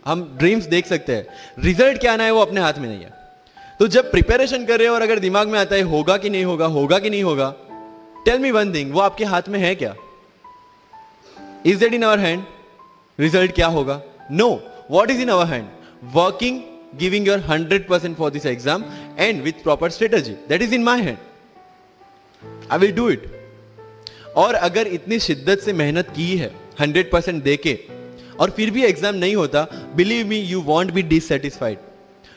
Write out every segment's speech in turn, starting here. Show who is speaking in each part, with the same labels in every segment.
Speaker 1: हम ड्रीम्स देख सकते हैं, रिजल्ट क्या आना है वो अपने हाथ में नहीं है। तो जब प्रिपरेशन कर रहे हो और अगर दिमाग में आता है होगा कि नहीं होगा, होगा कि नहीं होगा, टेल मी वन थिंग, वो आपके हाथ में है क्या? Is that in our hand? Result क्या होगा? No, what is in our hand? Working, giving your 100% for this exam and with proper strategy, that is in my hand. I will do it. और अगर इतनी शिद्दत से मेहनत की है 100% देके और फिर भी एग्जाम नहीं होता, believe me, you won't be dissatisfied,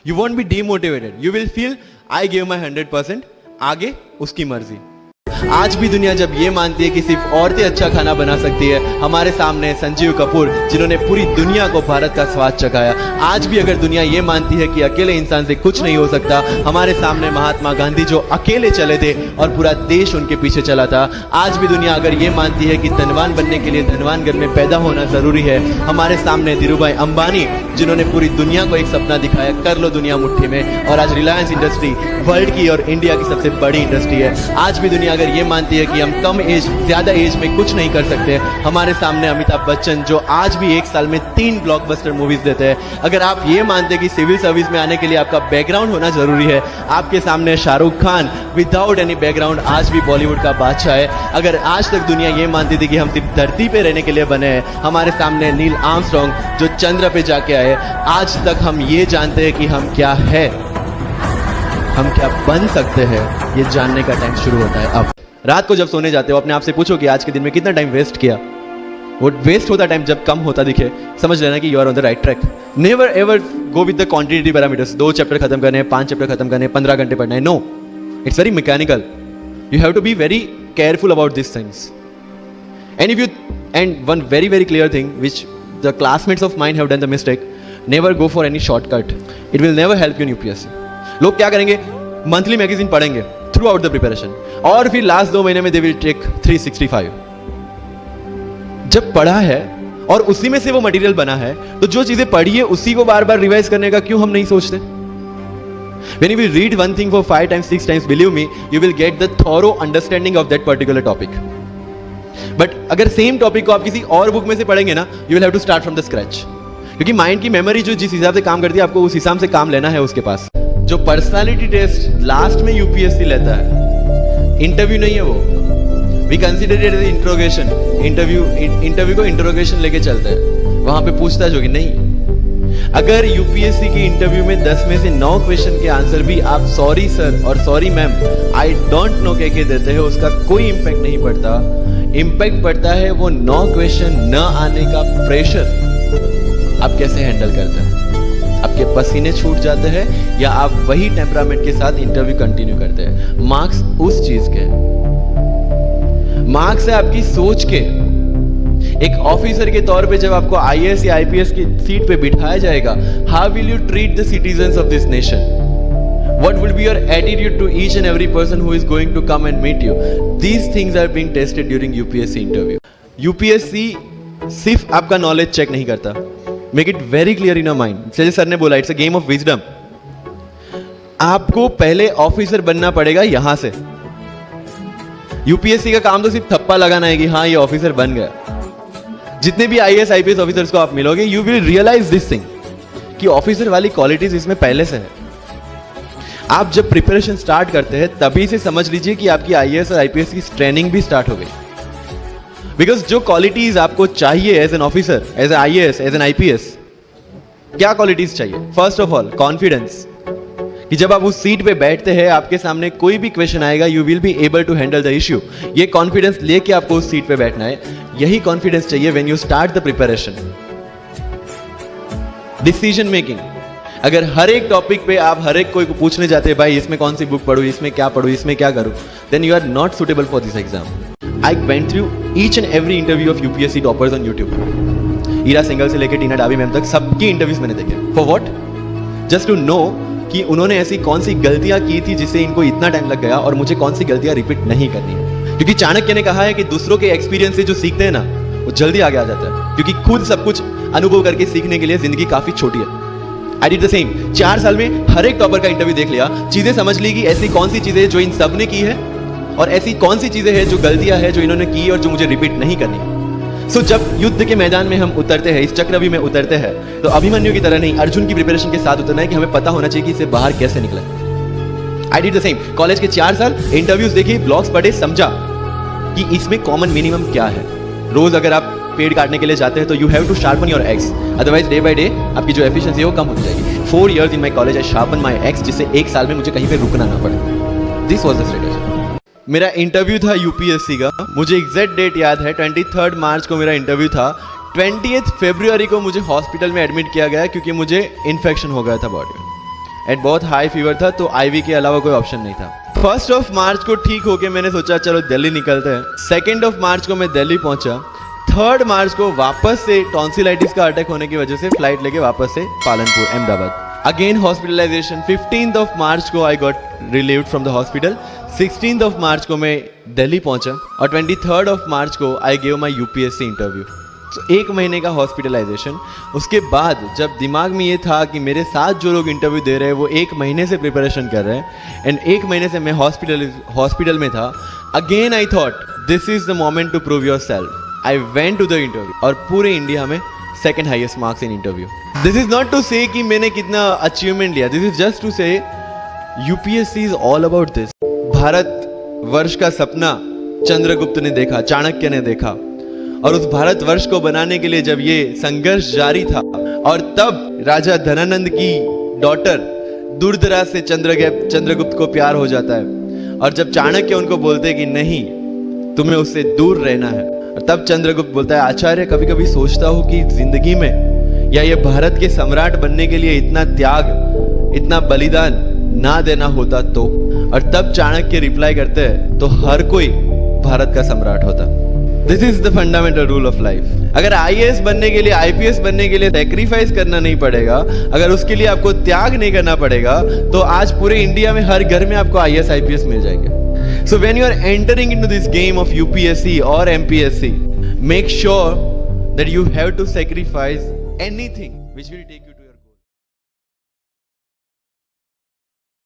Speaker 1: you won't be demotivated, you will feel I give my 100%, आगे उसकी मर्जी। आज भी दुनिया जब ये मानती है कि सिर्फ औरतें अच्छा खाना बना सकती है, हमारे सामने संजीव कपूर जिन्होंने पूरी दुनिया को भारत का स्वाद चखाया। आज भी अगर दुनिया ये मानती है कि अकेले इंसान से कुछ नहीं हो सकता, हमारे सामने महात्मा गांधी जो अकेले चले थे और पूरा देश उनके पीछे चला था। आज भी दुनिया अगर ये मानती है कि धनवान बनने के लिए धनवान घर में पैदा होना जरूरी है, हमारे सामने धीरूभाई अंबानी जिन्होंने पूरी दुनिया को एक सपना दिखाया, कर लो दुनिया मुट्ठी में, और आज रिलायंस इंडस्ट्री वर्ल्ड की और इंडिया की सबसे बड़ी इंडस्ट्री है। आज भी दुनिया अगर ये मानती है कि हम कम एज, ज्यादा एज में कुछ नहीं कर सकते, हमारे सामने अमिताभ बच्चन जो आज भी एक साल में 3 ब्लॉकबस्टर मूवीज देते हैं। अगर आप ये मानते हैं कि सिविल सर्विस में आने के लिए आपका बैकग्राउंड होना जरूरी है, आपके सामने Shahrukh Khan without any background आज भी बॉलीवुड का बादशाह है। अगर आज तक दुनिया ये मानती थी कि हम सिर्फ धरती पे रहने के लिए बने हैं, हमारे सामने नील आर्मस्ट्रॉन्ग जो चंद्र पे जाके आए, आज तक हम ये जानते हैं कि हम क्या है, हम क्या बन सकते हैं, ये जानने का टाइम शुरू होता है अब। रात को जब सोने जाते हो अपने आप से पूछो कि आज के दिन में कितना टाइम वेस्ट किया। वो वेस्ट होता टाइम जब कम होता दिखे, समझ लेना कि you are on the right track. Never ever go with the quantity parameters, 2 chapter खत्म करने हैं, 5 चैप्टर खत्म करने हैं, 15 घंटे पढ़ना है। No, it's very mechanical. You have to be very careful about this things. And if you, and one very very clear thing which the classmates of mine have done the mistake, never go for any shortcut, it will never help you in UPSC. लोग क्या करेंगे, monthly magazine पढ़ेंगे throughout the preparation, और फिर last 2 महीने में they will take 365। जब पढ़ा है और उसी में से वो मटेरियल बना है, तो जो चीजें पढ़ी है उसी को बार बार रिवाइज करने का क्यों हम नहीं सोचते? When you will read one thing for 5 times, 6 times, believe me, you will get the thorough understanding of that particular topic. But अगर सेम टॉपिक को आप किसी और बुक में से पढ़ेंगे ना, you will have to start from the scratch. क्योंकि माइंड की मेमोरी जो जिस हिसाब से काम करती है, आपको उस हिसाब से काम लेना है उसके पास। जो पर्सनालिटी टेस्ट लास्ट में यूपीएससी लेता है, इंटरव्यू नहीं है वो, we consider it as interrogation. Interview को इंट्रोगेशन लेके चलते हैं, वहां पे पूछताछ होगी नहीं। अगर यूपीएससी की इंटरव्यू में 10 में से 9 क्वेश्चन के आंसर भी आप सॉरी सर और sorry ma'am, I don't know कह के देते हैं, उसका कोई इंपैक्ट नहीं पड़ता। इंपैक्ट पड़ता है वो 9 क्वेश्चन न आने का प्रेशर आप कैसे हैंडल करते हैं। आपके पसीने छूट जाते हैं या आप वही टेम्परामेंट के साथ इंटरव्यू कंटिन्यू करते हैं। मार्क्स उस चीज के, मार्क्स है आपकी सोच के। एक ऑफिसर के तौर पे जब आपको आईएएस या आईपीएस की सीट पे बिठाया जाएगा, how will you treat the citizens of this nation? What will be your attitude to each and every person who is going to come and meet you? These things are being tested during UPSC interview. UPSC सिर्फ आपका knowledge check नहीं करता, make it very clear in your mind. जैसे sir ने बोला, it's a game of wisdom. आपको पहले officer बनना पड़ेगा यहां से। यूपीएससी का काम तो सिर्फ थप्पा लगाना है कि हाँ ये ऑफिसर बन गया। जितने भी आईएएस आईपीएस ऑफिसर्स को आप मिलोगे, you will realise this thing कि ऑफिसर वाली क्वालिटीज इसमें पहले से है। आप जब प्रिपरेशन स्टार्ट करते हैं तभी से समझ लीजिए कि आपकी आईएएस और आईपीएस की ट्रेनिंग भी स्टार्ट हो गई। बिकॉज जो क्वालिटीज आपको चाहिए as an officer, as an IAS, as an IPS, क्या क्वालिटीज चाहिए? फर्स्ट ऑफ ऑल कॉन्फिडेंस, कि जब आप उस सीट पे बैठते हैं, आपके सामने कोई भी क्वेश्चन आएगा, you will be able to handle the issue. ये कॉन्फिडेंस लेके आपको उस सीट पे बैठना है। यही कॉन्फिडेंस चाहिए when you start the preparation. Decision making, अगर हर एक टॉपिक पे आप हर एक कोई को पूछने जाते हैं, भाई इसमें कौन सी बुक पढूं, इसमें क्या पढूं, इसमें क्या करूं, then you are not suitable for this exam. I went through each and every interview of UPSC toppers on YouTube. Ira Singhal से लेकर टीना डाबी मैम तक सबकी इंटरव्यूज मैंने देखे। For what? Just to know कि उन्होंने ऐसी कौन सी गलतियां की थी जिससे इनको इतना टाइम लग गया, और मुझे कौन सी गलतियां रिपीट नहीं करनी है। क्योंकि चाणक्य ने कहा है कि दूसरों के एक्सपीरियंस से जो सीखते हैं ना, वो जल्दी आगे आ जाता है, क्योंकि खुद सब कुछ अनुभव करके सीखने के लिए जिंदगी काफी छोटी है। I did the same. 4 साल में हर एक टॉपर का इंटरव्यू देख लिया, चीजें समझ ली कि ऐसी कौन सी चीजें जो इन सब ने की है, और ऐसी कौन सी चीजें हैं जो गलतियां हैं जो इन्होंने की और जो मुझे रिपीट नहीं करनी। सो जब युद्ध के मैदान में हम उतरते हैं, इस चक्रव्यूह में उतरते हैं, तो अभिमन्यु की तरह नहीं, अर्जुन की प्रिपरेशन के साथ उतरना है कि हमें पता होना चाहिए कि इससे बाहर कैसे निकले। I did the same. College के 4 साल इंटरव्यूज देखी, ब्लॉग्स पढ़े, समझा कि इसमें कॉमन मिनिमम क्या है। रोज अगर आप पेड़ काटने के लिए जाते हैं तो you have to sharpen your axe, otherwise day by day आपकी जो एफिशिएंसी है वो कम होती जाएगी। 4 years in my college I sharpen my ex, जिससे 1 साल में मुझे कहीं पे रुकना ना पड़े। This was the strategy. मेरा इंटरव्यू था यूपीएससी का, मुझे एग्जैक्ट डेट याद है, 23 मार्च को मेरा इंटरव्यू था। 20 फरवरी को मुझे हॉस्पिटल में एडमिट किया गया क्योंकि मुझे इन्फेक्शन हो गया था बॉडी में एंड बहुत हाई फीवर था, तो आईवी के अलावा कोई ऑप्शन नहीं था। 1 मार्च को ठीक होके मैंने सोचा चलो दिल्ली निकलते हैं। 2 मार्च को मैं दिल्ली पहुंचा। 3 मार्च को वापस से टॉन्सिलाइटिस का अटैक होने की वजह से फ्लाइट लेके वापस से Palanpur, Ahmedabad. Again hospitalisation. 15 March को I got relieved from the hospital. 16 March को मैं दिल्ली पहुंचा और 23 मार्च को I gave my UPSC interview. तो 1 महीने का हॉस्पिटलाइजेशन। उसके बाद जब दिमाग में ये था कि मेरे साथ जो लोग इंटरव्यू दे रहे हैं वो 1 महीने से प्रिपरेशन कर रहे हैं एंड 1 महीने से मैं हॉस्पिटल में था, again I thought this is the moment to prove yourself. I went to the interview और पूरे इंडिया में 2nd highest marks in interview. This is not to say कि मैंने कितना अचीवमेंट लिया, this is just to say UPSC is all about this. Bharat वर्ष का सपना चंद्रगुप्त ने देखा, चाणक्य ने देखा, और उस भारत वर्ष को बनाने के लिए जब ये संघर्ष जारी था और तब राजा धनानंद की डॉटर दूरदराज से चंद्रगुप्त को प्यार हो जाता है और जब चाणक्य उनको बोलते हैं कि नहीं, तुम्हें उससे दूर रहना है, और तब चंद्रगुप्त बोलता है आचार्य, कभी कभी सोचता हूं कि जिंदगी में या ये भारत के सम्राट बनने के लिए इतना त्याग, इतना बलिदान ना देना होता तो। और तब चाणक्य रिप्लाई करते हैं तो हर कोई भारत का सम्राट होता। This is the fundamental rule of life. अगर आईएएस बनने के लिए, आईपीएस बनने के लिए सैक्रिफाइस करना नहीं पड़ेगा, अगर उसके लिए आपको त्याग नहीं करना पड़ेगा, तो आज पूरे इंडिया में हर घर में आपको आईएएस आईपीएस मिल जाएंगे। So when you are entering into this game of UPSC or MPSC, make sure that you have to sacrifice anything which will take you to